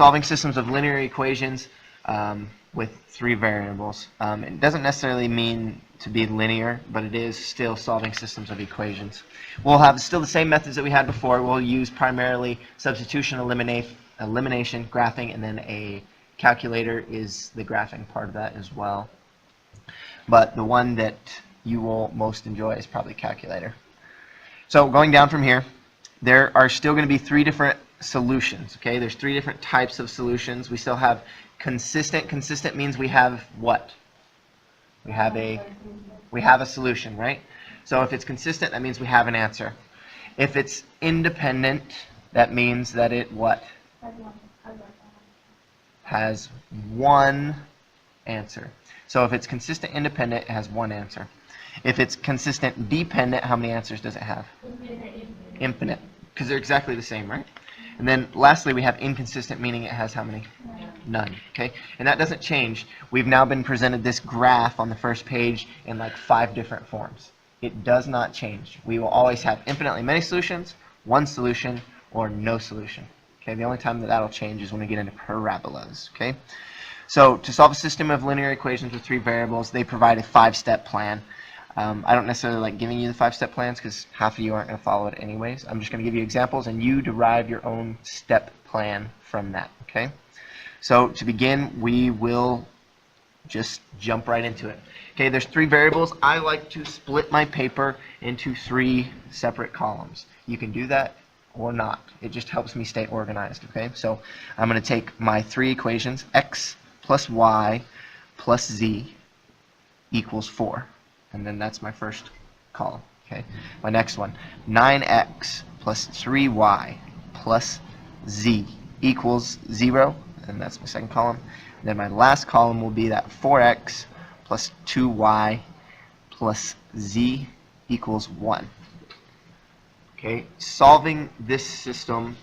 solving systems of linear equations with 3 variables. It doesn't necessarily mean to be linear, but it is still solving systems of equations. We'll have still the same methods that we had before. We'll use primarily substitution, elimination, graphing, and then a calculator is the graphing part of that as well. But the one that you will most enjoy is probably calculator. So going down from here, there are still going to be 3 different solutions. Okay, there's 3 different types of solutions. We still have consistent. Consistent means we have what? We have a solution, right? So if it's consistent, that means we have an answer. If it's independent, that means that it what? Has one answer. So if it's consistent independent, it has one answer. If it's consistent dependent, how many answers does it have? Infinite. Because they're exactly the same, right? And then lastly, we have inconsistent, meaning it has how many? None. Okay? And that doesn't change. We've now been presented this graph on the first page in like 5 different forms. It does not change. We will always have infinitely many solutions, one solution, or no solution. Okay? The only time that that'll change is when we get into parabolas. Okay? So to solve a system of linear equations with 3 variables, they provide a 5-step plan. I don't necessarily like giving you the 5-step plans because half of you aren't going to follow it anyways. I'm just going to give you examples and you derive your own step plan from that. Okay? So to begin, we will just jump right into it. Okay, there's 3 variables. I like to split my paper into 3 separate columns. You can do that or not. It just helps me stay organized. Okay, so I'm going to take my 3 equations, x plus y plus z equals 4. And then that's my first column. Okay, my next one, 9x plus 3y plus z equals 0. And that's my second column. And then my last column will be that 4x plus 2y plus z equals 1. Okay, solving this system,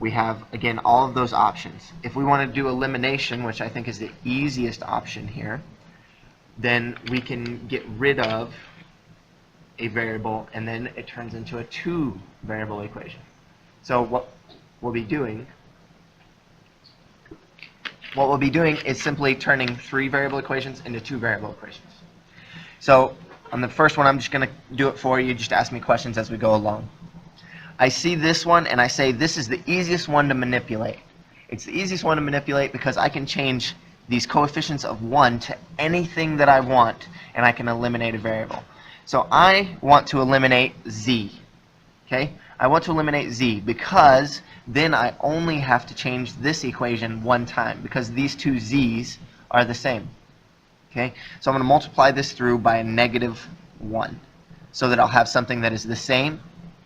we have, again, all of those options. If we want to do elimination, which I think is the easiest option here, then we can get rid of a variable, and then it turns into a 2-variable equation. So what we'll be doing is simply turning 3-variable equations into 2-variable equations. So on the first one, I'm just going to do it for you. Just ask me questions as we go along. I see this one, and I say this is the easiest one to manipulate. It's the easiest one to manipulate because I can change these coefficients of 1 to anything that I want, and I can eliminate a variable. So I want to eliminate z. Okay? I want to eliminate z because then I only have to change this equation 1 time because these 2 z's are the same. Okay? So I'm going to multiply this through by a -1 so that I'll have something that is the same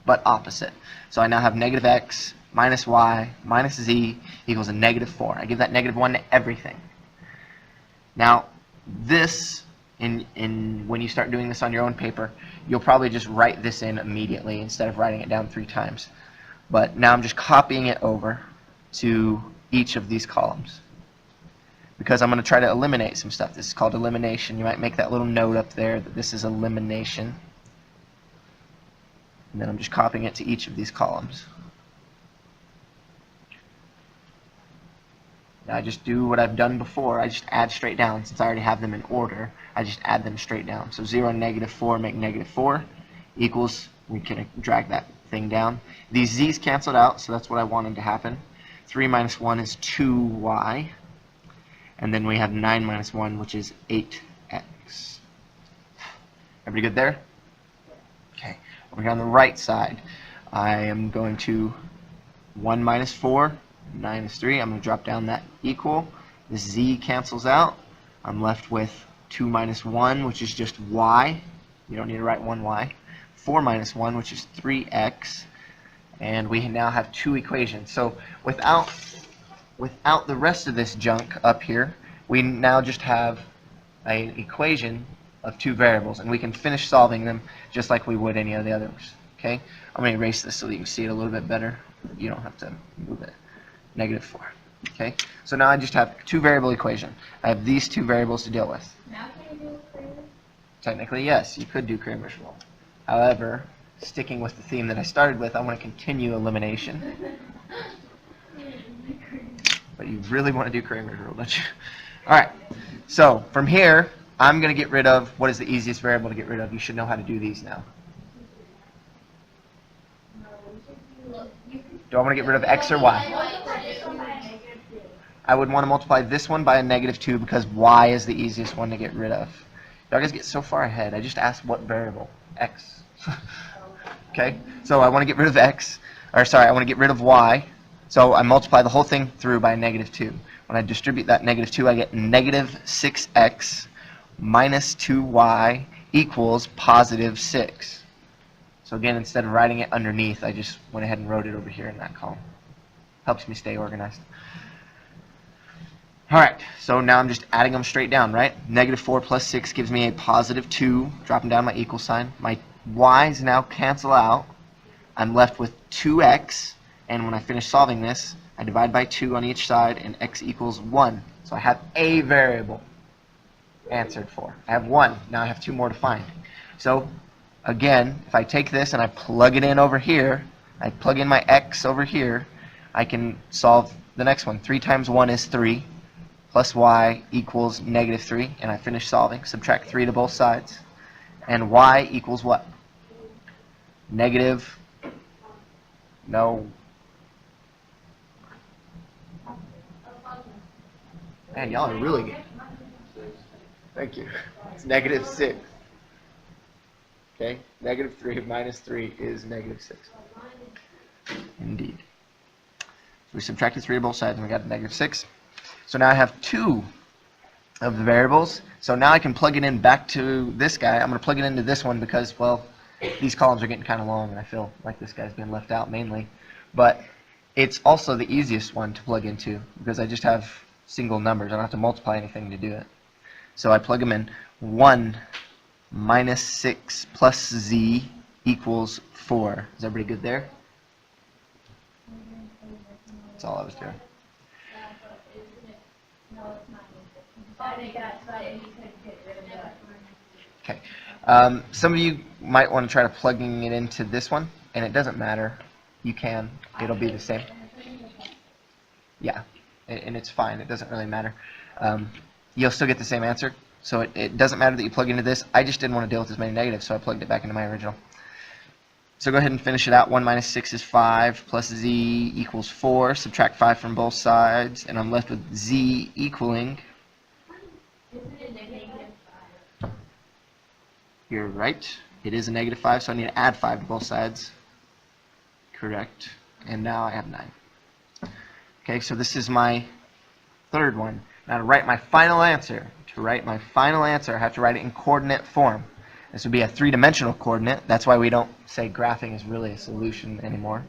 but opposite. So I now have negative x minus y minus z equals a -4. I give that -1 to everything. Now, this, when you start doing this on your own paper, you'll probably just write this in immediately instead of writing it down 3 times. But now I'm just copying it over to each of these columns because I'm going to try to eliminate some stuff. This is called elimination. You might make that little note up there that this is elimination. And then I'm just copying it to each of these columns. Now I just do what I've done before. I just add straight down. Since I already have them in order, I just add them straight down. So 0 and -4 make -4 equals, we can drag that thing down. These z's canceled out, so that's what I wanted to happen. 3 minus 1 is 2y. And then we have 9 minus 1, which is 8x. Everybody good there? Okay. Over here on the right side, I am going to 1 minus 4. 9 is 3. I'm going to drop down that equal. This z cancels out. I'm left with 2 minus 1, which is just y. You don't need to write 1y. 4 minus 1, which is 3x. And we now have 2 equations. So without the rest of this junk up here, we now just have an equation of 2 variables. And we can finish solving them just like we would any of the others. Okay? I'm going to erase this so that you can see it a little bit better. You don't have to move it. -4. Okay, so now I just have 2-variable equation. I have these 2 variables to deal with. Now can you do Kramer's? Technically, yes, you could do Kramer's rule. However, sticking with the theme that I started with, I want to continue elimination. But you really want to do Kramer's rule, don't you? All right. So from here, I'm going to get rid of what is the easiest variable to get rid of. You should know how to do these now. Do I want to get rid of x or y? I would want to multiply this one by a -2 because y is the easiest one to get rid of. Y'all guys get so far ahead. I just asked what variable. X. Okay? So I want to get rid of x. Or sorry, I want to get rid of y. So I multiply the whole thing through by a -2. When I distribute that -2, I get -6x minus 2y equals +6. So again, instead of writing it underneath, I just went ahead and wrote it over here in that column. Helps me stay organized. All right, so now I'm just adding them straight down, right? -4 plus 6 gives me a +2, dropping down my equal sign. My y's now cancel out. I'm left with 2x, and when I finish solving this, I divide by 2 on each side, and x equals 1. So I have a variable answered for. I have 1. Now I have 2 more to find. So again, if I take this and I plug it in over here, I plug in my x over here, I can solve the next one. 3 times 1 is 3, plus y equals -3, and I finish solving. Subtract 3 to both sides. And y equals what? Negative. No. Man, y'all are really good. Thank you. It's -6. Okay? -3 minus 3 is -6. Indeed. So we subtracted 3 to both sides and we got a -6. So now I have 2 of the variables. So now I can plug it in back to this guy. I'm going to plug it into this one because, well, these columns are getting kind of long and I feel like this guy's been left out mainly. But it's also the easiest one to plug into because I just have single numbers. I don't have to multiply anything to do it. So I plug them in. 1 minus 6 plus z equals 4. Is everybody good there? That's all I was doing. Okay. Some of you might want to try to plugging it into this one, and it doesn't matter. You can. It'll be the same. Yeah, and it's fine. It doesn't really matter. You'll still get the same answer. So it doesn't matter that you plug into this. I just didn't want to deal with as many negatives, so I plugged it back into my original. So go ahead and finish it out. 1 minus 6 is 5, plus z equals 4. Subtract 5 from both sides, and I'm left with z equaling. You're right. It is a -5, so I need to add 5 to both sides. Correct. And now I have 9. Okay, so this is my third one. Now to write my final answer, I have to write it in coordinate form. This would be a 3-dimensional coordinate. That's why we don't say graphing is really a solution anymore.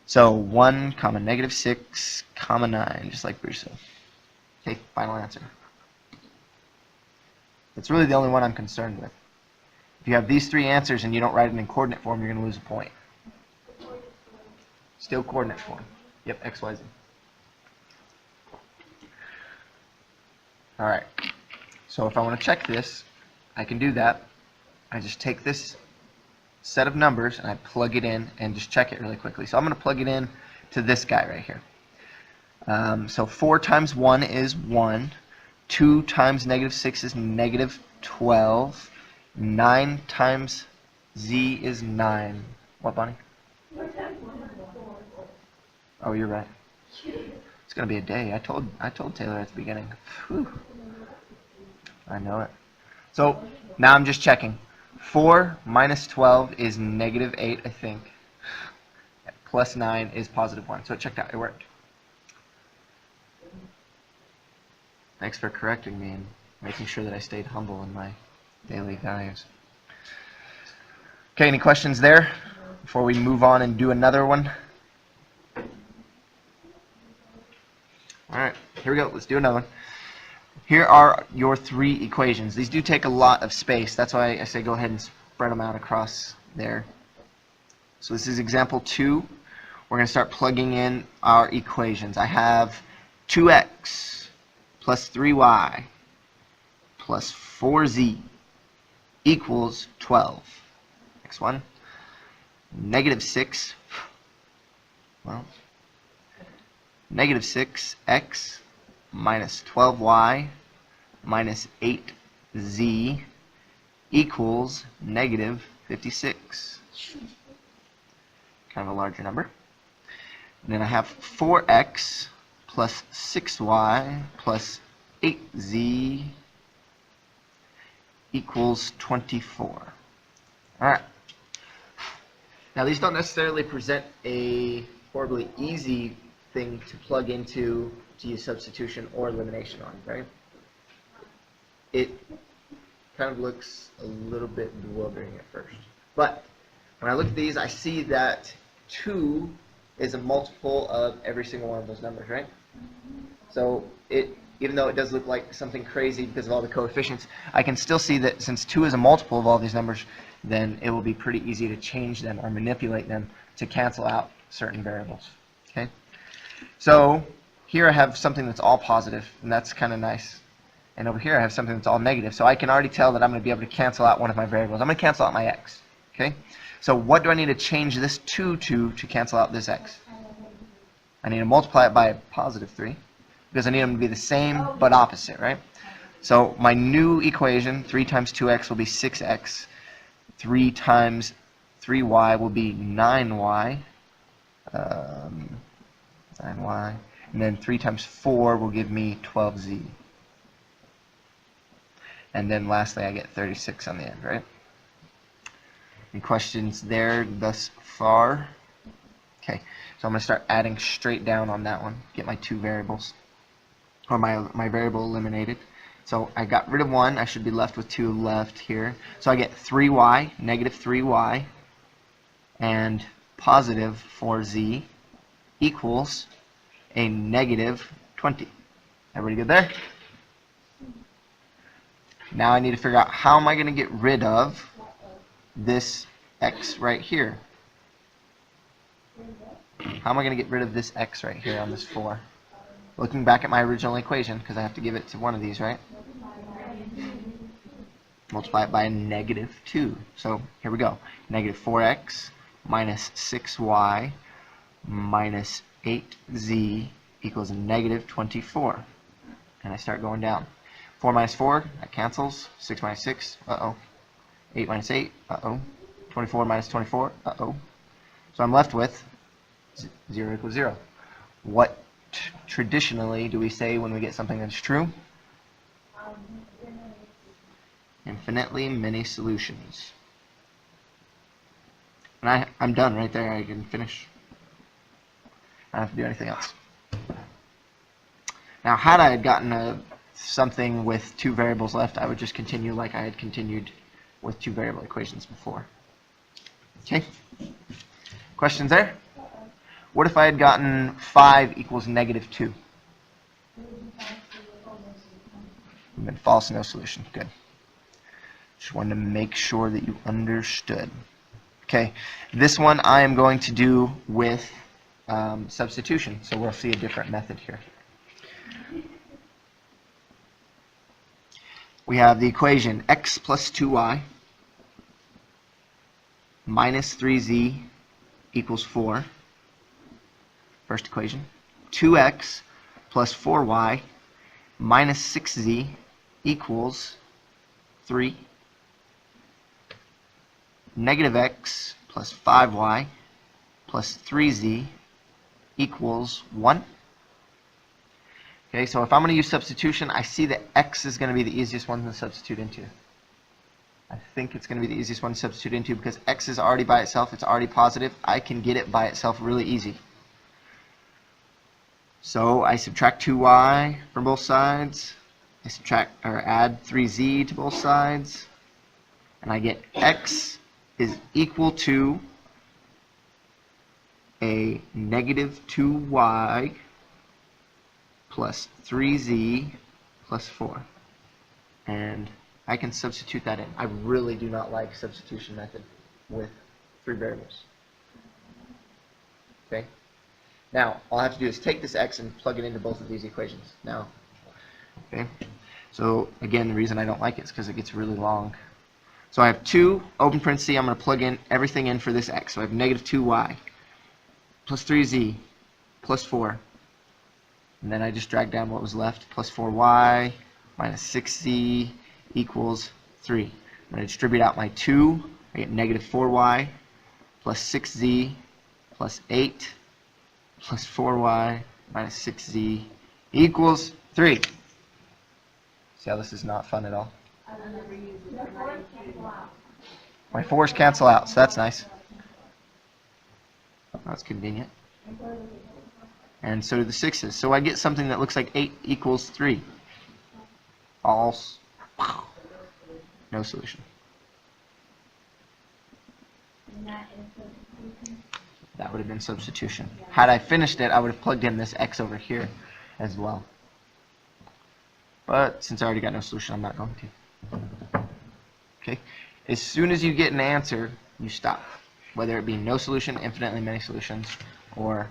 So 1, -6, 9, just like Bruce said. Okay, final answer. That's really the only one I'm concerned with. If you have these 3 answers and you don't write it in coordinate form, you're going to lose a point. Still coordinate form. Yep, x, y, z. All right. So if I want to check this, I can do that. I just take this set of numbers and I plug it in and just check it really quickly. So I'm going to plug it in to this guy right here. So 4 times 1 is 1. 2 times -6 is -12. 9 times z is 9. What, Bonnie? Oh, you're right. It's going to be a day. I told Taylor at the beginning. Whew. I know it. So now I'm just checking. 4 minus 12 is -8, I think. Plus 9 is +1. So it checked out. It worked. Thanks for correcting me and making sure that I stayed humble in my daily values. Okay, any questions there before we move on and do another one? All right, here we go. Let's do another one. Here are your 3 equations. These do take a lot of space. That's why I say go ahead and spread them out across there. So this is example 2. We're going to start plugging in our equations. I have 2x plus 3y plus 4z equals 12. Next one. -6. Well, negative 6x minus 12y minus 8z equals negative 56. Kind of a larger number. And then I have 4x plus 6y plus 8z equals 24. Alright. Now these don't necessarily present a horribly easy thing to plug into to use substitution or elimination on, right? It kind of looks a little bit bewildering at first. But when I look at these, I see that 2 is a multiple of every single one of those numbers, right? So even though it does look like something crazy because of all the coefficients, I can still see that since 2 is a multiple of all these numbers, then it will be pretty easy to change them or manipulate them to cancel out certain variables. Okay? So here I have something that's all positive, and that's kind of nice. And over here I have something that's all negative. So I can already tell that I'm going to be able to cancel out one of my variables. I'm going to cancel out my x. Okay? So what do I need to change this 2 to cancel out this x? I need to multiply it by a positive 3 because I need them to be the same but opposite, right? So my new equation, 3 times 2x will be 6x. 3 times 3y will be 9y. 9y. And then 3 times 4 will give me 12z. And then lastly, I get 36 on the end, right? Any questions there thus far? Okay, so I'm going to start adding straight down on that one. Get my two variables, or my variable eliminated. So I got rid of 1. I should be left with 2 left here. So I get 3y, negative 3y, and positive 4z equals a negative 20. Everybody good there? Now I need to figure out how am I going to get rid of this x right here. How am I going to get rid of this x right here on this 4? Looking back at my original equation, because I have to give it to one of these, right? Multiply it by a negative 2. So here we go. Negative 4x minus 6y minus 8z equals negative 24. And I start going down. 4 minus 4, that cancels. 6 minus 6, uh-oh. 8 minus 8, uh-oh. 24 minus 24, uh-oh. So I'm left with 0 equals 0. What traditionally do we say when we get something that's true? Infinitely many solutions. And I'm done right there. I can finish. I don't have to do anything else. Now, had I gotten something with 2 variables left, I would just continue like I had continued with 2 variable equations before. Okay? Questions there? What if I had gotten 5 equals negative 2? Then false, no solution. Good. Just wanted to make sure that you understood. Okay, this one I am going to do with substitution, so we'll see a different method here. We have the equation x plus 2y minus 3z equals 4. First equation. 2x plus 4y minus 6z equals 3. Negative x plus 5y plus 3z equals 1. Okay, so if I'm going to use substitution, I see that x is going to be the easiest one to substitute into. I think it's going to be the easiest one to substitute into because x is already by itself. It's already positive. I can get it by itself really easy. So I subtract 2y from both sides. I subtract or add 3z to both sides. And I get x is equal to a negative 2y plus 3z plus 4. And I can substitute that in. I really do not like substitution method with 3 variables. Okay? Now, all I have to do is take this x and plug it into both of these equations. Now, okay? So, again, the reason I don't like it is because it gets really long. So I have 2, open parenthesis, I'm going to plug in everything in for this x. So I have negative 2y plus 3z plus 4 And then I just drag down what was left, plus 4y minus 6z equals 3. I'm going to distribute out my 2. I get negative 4y plus 6z plus 8 plus 4y minus 6z equals 3. See how this is not fun at all? My 4's cancel out, so that's nice. That's convenient. And so do the 6's. So I get something that looks like 8 equals 3. False. No solution. That would have been substitution. Had I finished it, I would have plugged in this x over here as well. But since I already got no solution, I'm not going to. Okay? As soon as you get an answer, you stop. Whether it be no solution, infinitely many solutions, or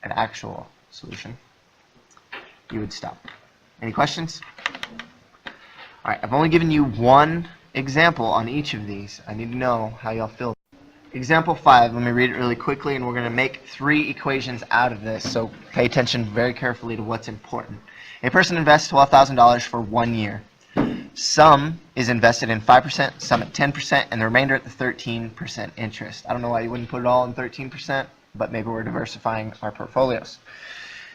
an actual solution, you would stop. Any questions? All right, I've only given you one example on each of these. I need to know how y'all feel. Example 5, let me read it really quickly, and we're going to make 3 equations out of this, so pay attention very carefully to what's important. A person invests $12,000 for 1 year. Some is invested in 5%, some at 10%, and the remainder at the 13% interest. I don't know why you wouldn't put it all in 13%, but maybe we're diversifying our portfolios.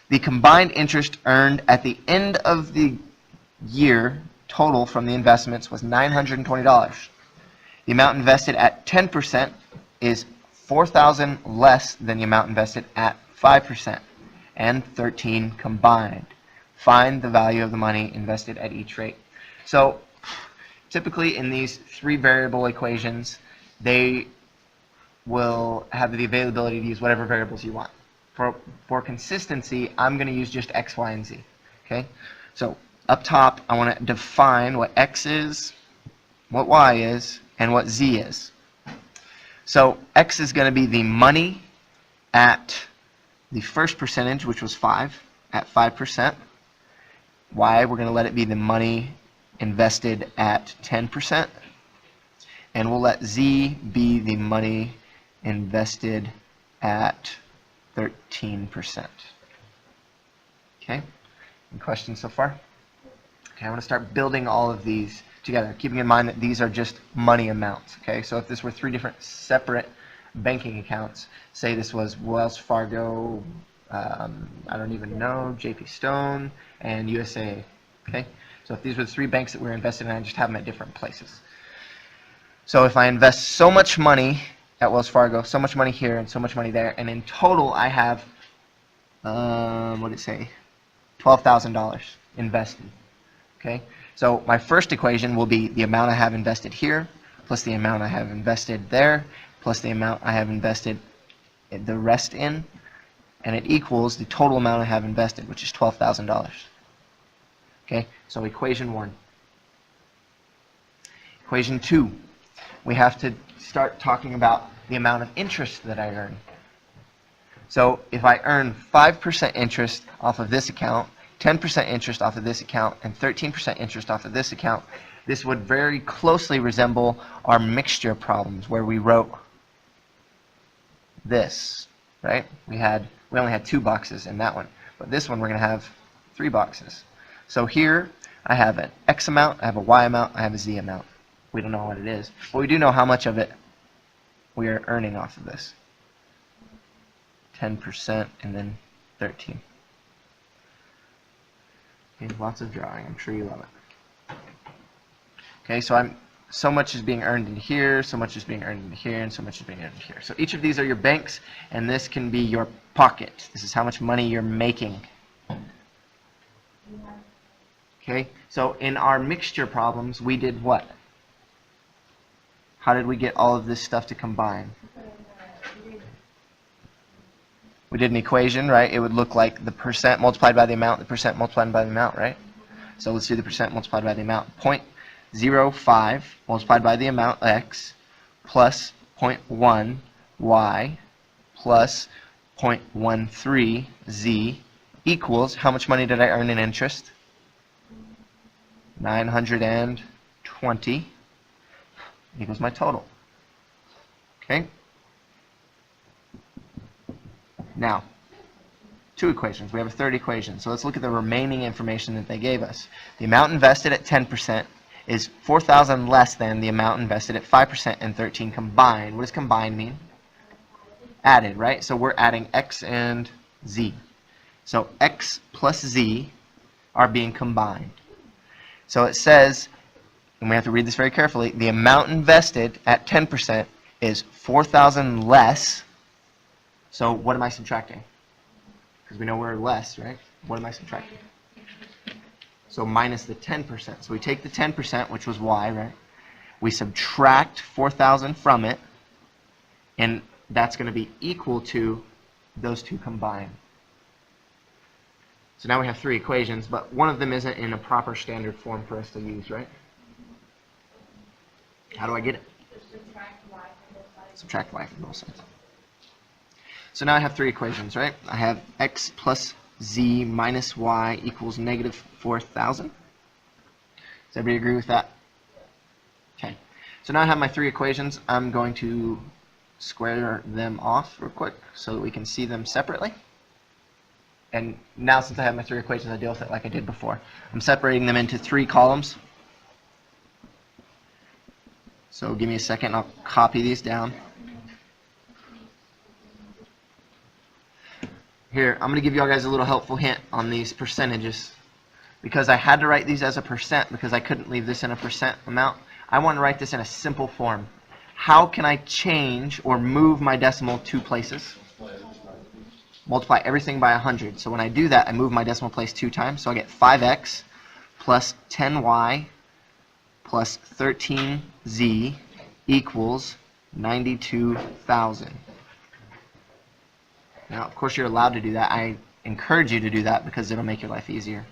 The combined interest earned at the end of the year total from the investments was $920. The amount invested at 10% is $4,000 less than the amount invested at 5% and 13 combined. Find the value of the money invested at each rate. So typically in these 3 variable equations, they will have the availability to use whatever variables you want. For consistency, I'm going to use just x, y, and z. Okay? So up top, I want to define what x is, what y is, and what z is. So x is going to be the money at the first percentage, which was 5, at 5%. Y, we're going to let it be the money invested at 10%. And we'll let z be the money invested at 13%. Okay? Any questions so far? Okay, I'm going to start building all of these together, keeping in mind that these are just money amounts. Okay, so if this were 3 different separate banking accounts, say this was Wells Fargo, I don't even know, JP Stone, and USA. Okay, so if these were the 3 banks that we were invested in, I just have them at different places. So if I invest so much money at Wells Fargo, so much money here, and so much money there, and in total I have, what did it say, $12,000 invested. Okay, so my first equation will be the amount I have invested here, plus the amount I have invested there, plus the amount I have invested the rest in, and it equals the total amount I have invested, which is $12,000. Okay, so equation 1. Equation 2, we have to start talking about the amount of interest that I earn. So if I earn 5% interest off of this account, 10% interest off of this account, and 13% interest off of this account, this would very closely resemble our mixture problems where we wrote this, right? We only had 2 boxes in that one, but this one we're going to have 3 boxes. So here I have an X amount, I have a Y amount, I have a Z amount. We don't know what it is, but we do know how much of it we are earning off of this. 10% and then 13. Okay, lots of drawing. I'm sure you love it. Okay, so much is being earned in here, so much is being earned in here, and so much is being earned in here. So each of these are your banks, and this can be your pocket. This is how much money you're making. Okay, so in our mixture problems, we did what? How did we get all of this stuff to combine? We did an equation, right? It would look like the percent multiplied by the amount, the percent multiplied by the amount, right? So let's do the percent multiplied by the amount. 0.05 multiplied by the amount x plus 0.1 y plus 0.13 z equals, how much money did I earn in interest? 920 equals my total. Okay? Now, 2 equations. We have a third equation. So let's look at the remaining information that they gave us. The amount invested at 10% is 4,000 less than the amount invested at 5% and 13 combined. What does combined mean? Added, right? So we're adding x and z. So x plus z are being combined. So it says, and we have to read this very carefully, the amount invested at 10% is 4,000 less. So what am I subtracting? Because we know we're less, right? What am I subtracting? So minus the 10%. So we take the 10%, which was y, right? We subtract 4,000 from it, and that's going to be equal to those two combined. So now we have 3 equations, but one of them isn't in a proper standard form for us to use, right? How do I get it? Subtract y from both sides. So now I have 3 equations, right? I have x plus z minus y equals negative 4,000. Does everybody agree with that? Okay. So now I have my 3 equations. I'm going to square them off real quick so that we can see them separately. And now since I have my 3 equations, I deal with it like I did before. I'm separating them into 3 columns. So give me a second, I'll copy these down. Here, I'm going to give you all guys a little helpful hint on these percentages. Because I had to write these as a percent because I couldn't leave this in a percent amount, I want to write this in a simple form. How can I change or move my decimal 2 places? Multiply everything by 100. So when I do that, I move my decimal place 2 times. So I get 5x plus 10y plus 13z equals 92,000. Now, of course, you're allowed to do that. I encourage you to do that because it'll make your life easier.